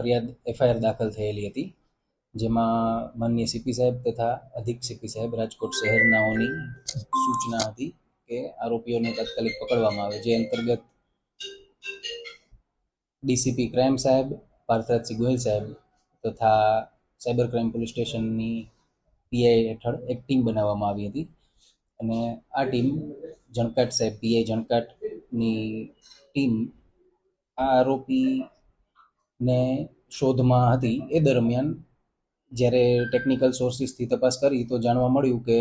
ફરિયાદ એફઆઈઆર દાખલ થયેલી હતી, જેમાં માનનીય સીપી સાહેબ તથા અધિક સીપી સાહેબ રાજકોટ શહેરનાઓની સૂચના હતી કે આરોપીઓને તાત્કાલિક પકડવામાં આવે, જે અંતર્ગત ડીસીપી ક્રાઇમ સાહેબ પાર્થરાજસિંહ ગોહિલ સાહેબ તથા સાયબર ક્રાઇમ પોલીસ સ્ટેશનની પીઆઈ હેઠળ એક ટીમ બનાવવામાં આવી હતી. અને આ ટીમ જણકાટ સાહેબ પીઆઈ જણકાટની ટીમ આ આરોપીને શોધમાં હતી. એ દરમિયાન જ્યારે ટેકનિકલ સોર્સિસથી તપાસ કરી તો જાણવા મળ્યું કે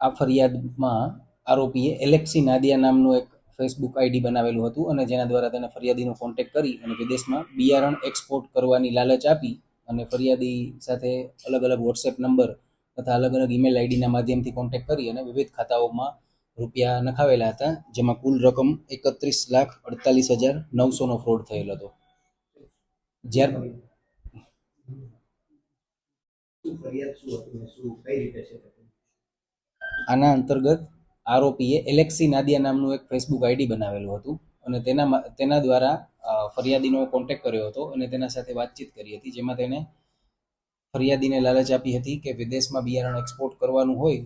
આ ફરિયાદમાં આરોપીએ એલેક્સી નાદિયા નામનું એક ફેસબુક આઈડી બનાવેલું હતું અને જેના દ્વારા તેને ફરિયાદીનો કોન્ટેક્ટ કરી અને વિદેશમાં બિયારણ એક્સપોર્ટ કરવાની લાલચ આપી અને ફરિયાદી સાથે અલગ અલગ વોટ્સએપ નંબર તથા અલગ અલગ ઈમેલ આઈડીના માધ્યમથી કોન્ટેક્ટ કરી અને વિવિધ ખાતાઓમાં રૂપિયા નખાવેલા હતા, જેમાં કુલ રકમ 31,48,900નો ફ્રોડ થયેલ હતો. જ્યારે આના અંતર્ગત આરોપીએ એલેક્સી નાદિયા નામનું એક ફેસબુક આઈડી બનાવેલું હતું અને તેના દ્વારા ફરિયાદીનો કોન્ટેક્ટ કર્યો હતો અને તેના સાથે વાતચીત કરી હતી, જેમાં તેને ફરિયાદીને લાલચ આપી હતી કે વિદેશમાં બિયારણ એક્સપોર્ટ કરવાનું હોય,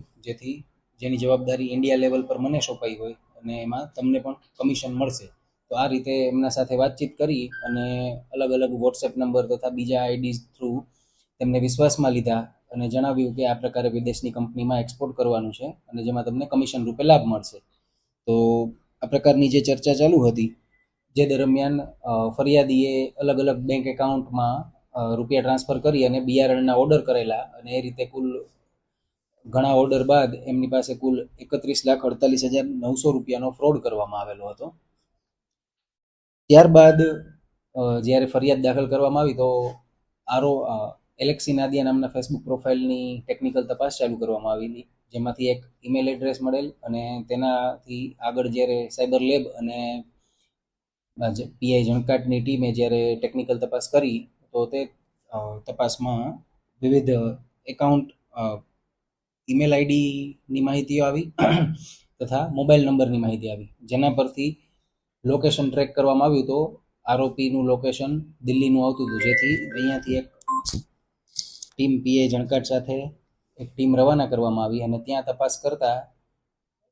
જેની જવાબદારી ઇન્ડિયા લેવલ પર મને સોંપાઈ હોય અને એમાં તમને પણ કમિશન મળશે. તો આ રીતે એમના સાથે વાતચીત કરી અને અલગ અલગ વોટ્સએપ નંબર તથા બીજા આઈડી થ્રુ તેમને વિશ્વાસમાં લીધા અને જણાવ્યું કે આ પ્રકારે વિદેશની કંપનીમાં એક્સપોર્ટ કરવાનું છે અને જેમાં તમને કમિશન રૂપે લાભ મળશે. તો આ પ્રકારની જે ચર્ચા ચાલુ હતી, જે દરમિયાન ફરિયાદીએ અલગ અલગ બેંક એકાઉન્ટમાં રૂપિયા ટ્રાન્સફર કરી અને બિયારણના ઓર્ડર કરેલા અને એ રીતે કુલ ઘણા ઓર્ડર બાદ એમની પાસે કુલ 31,48,900 રૂપિયાનો ફ્રોડ કરવામાં આવેલો હતો. ત્યારબાદ જ્યારે ફરિયાદ દાખલ કરવામાં આવી તો એલેક્સી નાદિયા નામના ફેસબુક પ્રોફાઇલની ટેકનિકલ તપાસ ચાલુ કરવામાં આવેલી, જેમાંથી એક ઈમેલ એડ્રેસ મળેલ અને તેનાથી આગળ જ્યારે સાયબર લેબ અને પીઆઈ જણકાટની ટીમે જ્યારે ટેકનિકલ તપાસ કરી તો તે તપાસમાં વિવિધ એકાઉન્ટ ઈમેલ આઈડીની માહિતીઓ આવી તથા મોબાઈલ નંબરની માહિતી આવી, જેના પરથી લોકેશન ટ્રેક કરવામાં આવ્યું તો આરોપીનું લોકેશન દિલ્હીનું આવતું હતું, જેથી અહીંયાથી એક ટીમ પીઆઈ જણકાટ સાથે એક ટીમ રવાના કરવામાં આવી અને ત્યાં તપાસ કરતા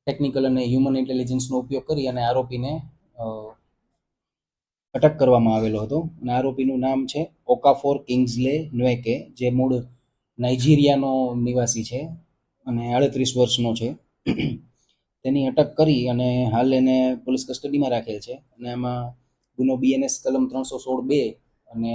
ટેકનિકલ અને હ્યુમન ઇન્ટેલિજન્સનો ઉપયોગ કરી અને આરોપીને અટક કરવામાં આવેલો હતો. અને આરોપીનું નામ છે ઓકાફોર કિંગ્સલે ન્વેકે, જે મૂળ નાઇજીરિયાનો નિવાસી છે અને 38 વર્ષનો છે. તેની અટક કરી અને હાલ એને પોલીસ કસ્ટડીમાં રાખેલ છે અને આમાં ગુનો બીએનએસ કલમ 316(2) અને